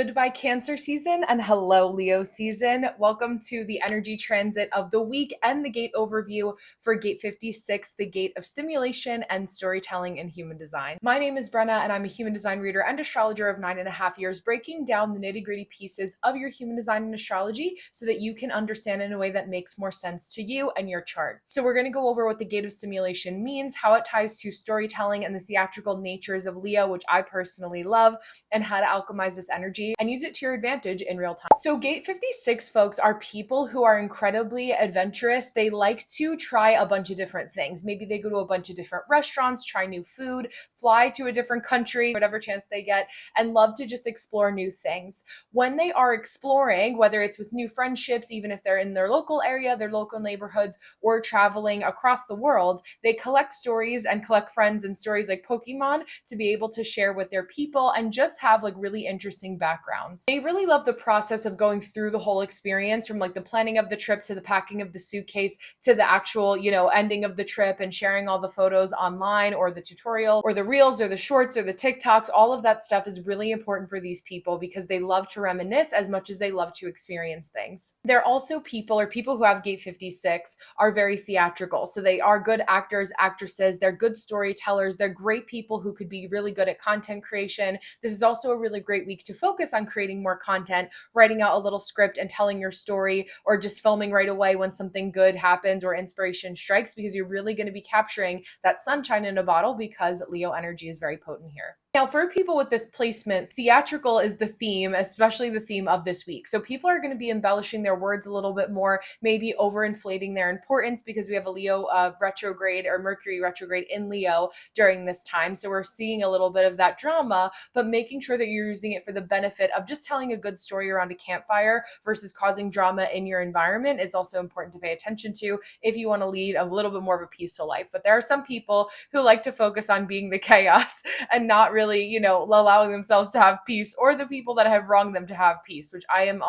goodbye Cancer season and hello Leo season. Welcome to the energy transit of the week and the gate overview for gate 56, the gate of stimulation and storytelling in human design. My name is Brenna and I'm a human design reader and astrologer of 9.5 years, breaking down the nitty-gritty pieces of your human design and astrology so that you can understand in a way that makes more sense to you and your chart. So we're going to go over what the gate of stimulation means, how it ties to storytelling and the theatrical natures of Leo, which I personally love, and how to alchemize this energy and use it to your advantage in real time. So gate 56 folks are people who are incredibly adventurous. They like to try a bunch of different things. Maybe they go to a bunch of different restaurants, try new food, fly to a different country, whatever chance they get, and love to just explore new things. When they are exploring, whether it's with new friendships, even if they're in their local area, their local neighborhoods, or traveling across the world, they collect stories and collect friends and stories like Pokemon to be able to share with their people and just have like really interesting backgrounds. They really love the process of going through the whole experience, from like the planning of the trip to the packing of the suitcase to the actual, ending of the trip and sharing all the photos online or the tutorial or the reels or the shorts or the TikToks. All of that stuff is really important for these people because they love to reminisce as much as they love to experience things. They're also people who have gate 56 are very theatrical. So they are good actors, actresses, they're good storytellers, they're great people who could be really good at content creation. This is also a really great week to focus on creating more content, writing out a little script and telling your story, or just filming right away when something good happens or inspiration strikes, because you're really going to be capturing that sunshine in a bottle because Leo energy is very potent here. Now, for people with this placement, theatrical is the theme, especially the theme of this week. So people are going to be embellishing their words a little bit more, maybe overinflating their importance because we have a Leo retrograde or Mercury retrograde in Leo during this time. So we're seeing a little bit of that drama, but making sure that you're using it for the benefit of just telling a good story around a campfire versus causing drama in your environment is also important to pay attention to if you want to lead a little bit more of a peaceful life. But there are some people who like to focus on being the chaos and not really, allowing themselves to have peace, or the people that have wronged them to have peace, which I am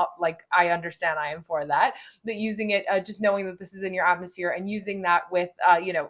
I understand, I am for that, but using it, just knowing that this is in your atmosphere and using that with,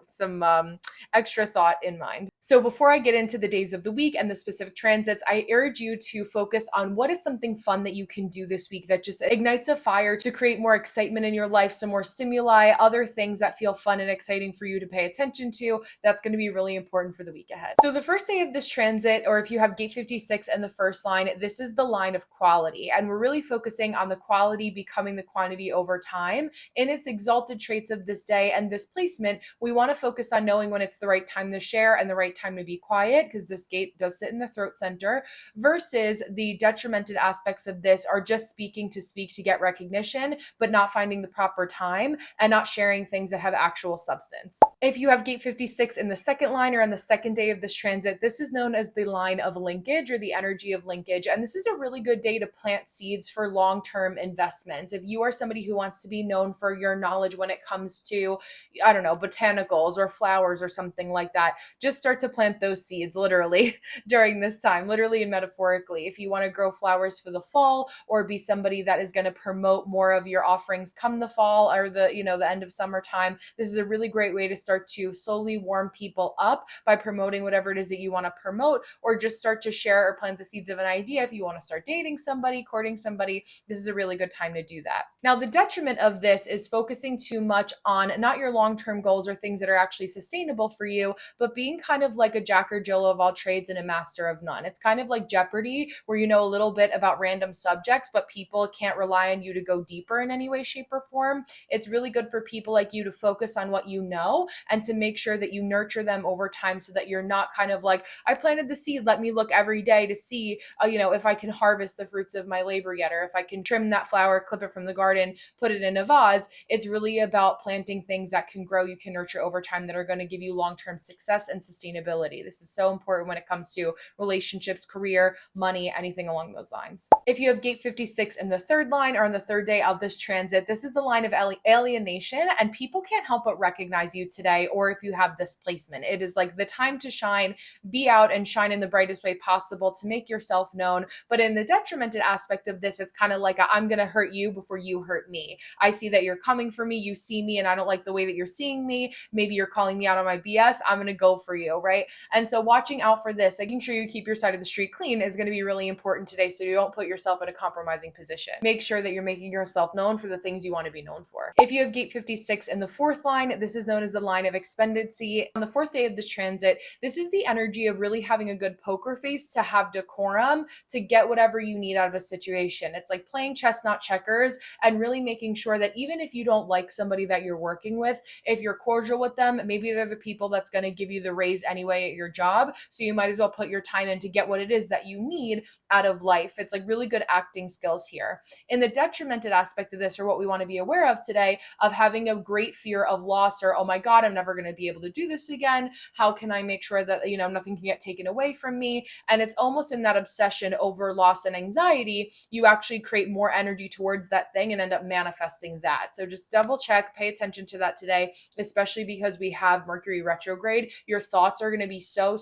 some extra thought in mind. So before I get into the days of the week and the specific transits, I urge you to focus on what is something fun that you can do this week that just ignites a fire to create more excitement in your life, some more stimuli, other things that feel fun and exciting for you to pay attention to. That's going to be really important for the week ahead. So the first day of this transit, or if you have gate 56 and the first line, this is the line of quality. And we're really focusing on the quality becoming the quantity over time. In its exalted traits of this day and this placement, we want to focus on knowing when it's the right time to share and the right time to be quiet, because this gate does sit in the throat center, versus the detrimented aspects of this are just speaking to speak to get recognition, but not finding the proper time and not sharing things that have actual substance. If you have gate 56 in the second line or on the second day of this transit, this is known as the line of linkage or the energy of linkage. And this is a really good day to plant seeds for long-term investments. If you are somebody who wants to be known for your knowledge when it comes to, botanicals or flowers or something like that, just start to plant those seeds literally during this time, literally and metaphorically. If you want to grow flowers for the fall, or be somebody that is going to promote more of your offerings come the fall or the end of summertime, this is a really great way to start to slowly warm people up by promoting whatever it is that you want to promote, or just start to share or plant the seeds of an idea. If you want to start dating somebody, courting somebody, this is a really good time to do that. Now, the detriment of this is focusing too much on not your long-term goals or things that are actually sustainable for you, but being kind of like a Jack or Jill of all trades and a master of none. It's kind of like Jeopardy, where you know a little bit about random subjects, but people can't rely on you to go deeper in any way, shape, or form. It's really good for people like you to focus on what you know and to make sure that you nurture them over time, so that you're not kind of like, I planted the seed, let me look every day to see, if I can harvest the fruits of my labor yet, or if I can trim that flower, clip it from the garden, put it in a vase. It's really about planting things that can grow, you can nurture over time, that are going to give you long-term success and sustainability. This is so important when it comes to relationships, career, money, anything along those lines. If you have gate 56 in the third line or on the third day of this transit, this is the line of alienation, and people can't help but recognize you today, or if you have this placement. It is like the time to shine, be out and shine in the brightest way possible to make yourself known. But in the detrimented aspect of this, it's kind of like I'm going to hurt you before you hurt me. I see that you're coming for me, you see me, and I don't like the way that you're seeing me. Maybe you're calling me out on my BS. I'm going to go for you, right? right? And so watching out for this, making sure you keep your side of the street clean is going to be really important today so you don't put yourself in a compromising position. Make sure that you're making yourself known for the things you want to be known for. If you have gate 56 in the fourth line, this is known as the line of expendency. On the fourth day of this transit, this is the energy of really having a good poker face, to have decorum, to get whatever you need out of a situation. It's like playing chess, not checkers, and really making sure that even if you don't like somebody that you're working with, if you're cordial with them, maybe they're the people that's going to give you the raise anyway at your job. So you might as well put your time in to get what it is that you need out of life. It's like really good acting skills here. In the detrimented aspect of this, or what we want to be aware of today, of having a great fear of loss, or, oh my God, I'm never going to be able to do this again. How can I make sure that, nothing can get taken away from me? And it's almost in that obsession over loss and anxiety, you actually create more energy towards that thing and end up manifesting that. So just double check, pay attention to that today, especially because we have Mercury retrograde. Your thoughts are going to be so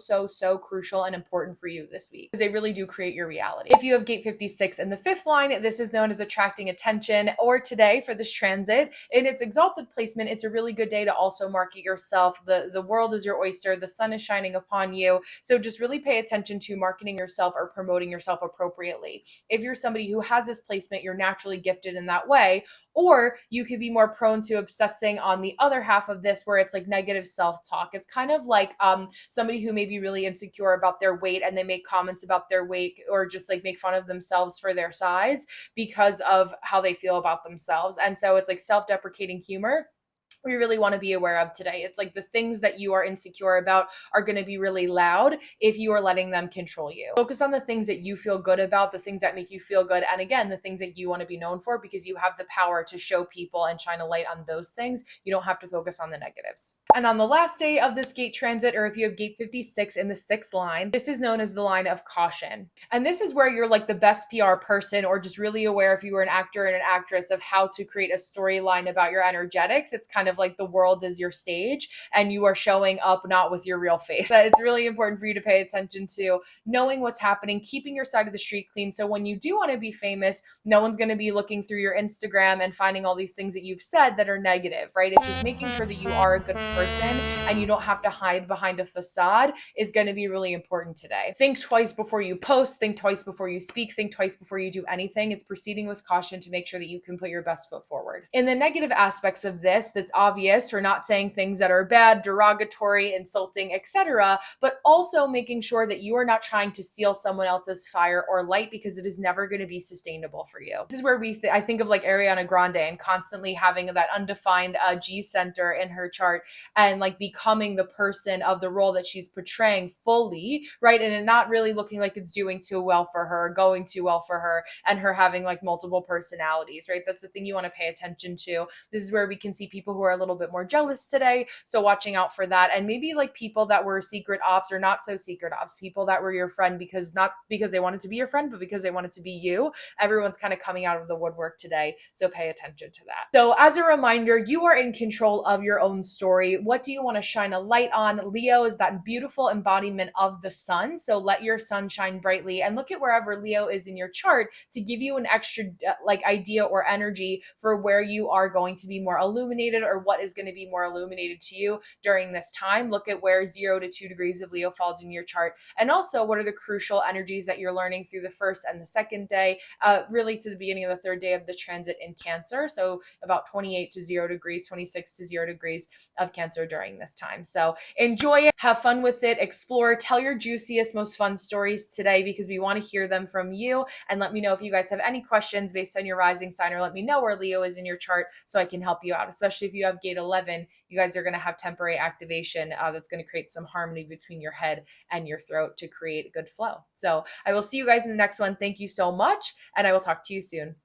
crucial and important for you this week, because they really do create your reality. If you have gate 56 in the fifth line, this is known as attracting attention, or today for this transit, in its exalted placement, it's a really good day to also market yourself. The world is your oyster. The sun is shining upon you. So just really pay attention to marketing yourself or promoting yourself appropriately. If you're somebody who has this placement, you're naturally gifted in that way. Or you could be more prone to obsessing on the other half of this, where it's like negative self-talk. It's kind of like somebody who may be really insecure about their weight, and they make comments about their weight, or just like make fun of themselves for their size because of how they feel about themselves. And so it's like self-deprecating humor we really want to be aware of today. It's like the things that you are insecure about are going to be really loud if you are letting them control you. Focus on the things that you feel good about, the things that make you feel good. And again, the things that you want to be known for, because you have the power to show people and shine a light on those things. You don't have to focus on the negatives. And on the last day of this gate transit, or if you have gate 56 in the sixth line, this is known as the line of caution. And this is where you're like the best PR person, or just really aware, if you were an actor and an actress, of how to create a storyline about your energetics. It's kind of like the world is your stage and you are showing up not with your real face. But it's really important for you to pay attention to knowing what's happening, keeping your side of the street clean. So when you do want to be famous, no one's going to be looking through your Instagram and finding all these things that you've said that are negative, right? It's just making sure that you are a good person and you don't have to hide behind a facade is going to be really important today. Think twice before you post, think twice before you speak, think twice before you do anything. It's proceeding with caution to make sure that you can put your best foot forward. In the negative aspects of this, that's obvious, we're not saying things that are bad, derogatory, insulting, etc., but also making sure that you are not trying to steal someone else's fire or light, because it is never going to be sustainable for you. This is where I think of like Ariana Grande and constantly having that undefined G center in her chart, and like becoming the person of the role that she's portraying fully, right? And it not really looking like it's doing too well for her, going too well for her, and her having like multiple personalities, right? That's the thing you want to pay attention to. This is where we can see people who are a little bit more jealous today. So watching out for that. And maybe like people that were secret ops or not so secret ops, people that were your friend not because they wanted to be your friend, but because they wanted to be you. Everyone's kind of coming out of the woodwork today. So pay attention to that. So as a reminder, you are in control of your own story. What do you want to shine a light on? Leo is that beautiful embodiment of the sun. So let your sun shine brightly, and look at wherever Leo is in your chart to give you an extra idea or energy for where you are going to be more illuminated, or what is going to be more illuminated to you during this time. Look at where 0 to 2 degrees of Leo falls in your chart, and also what are the crucial energies that you're learning through the first and the second day, really to the beginning of the third day of the transit in Cancer. So about 28 to 0 degrees, 26 to 0 degrees of Cancer during this time. So enjoy it, have fun with it, explore, tell your juiciest, most fun stories today, because we want to hear them from you. And let me know if you guys have any questions based on your rising sign, or let me know where Leo is in your chart so I can help you out. Especially if you have gate 11, you guys are going to have temporary activation that's going to create some harmony between your head and your throat to create a good flow. So I will see you guys in the next one. Thank you so much, and I will talk to you soon.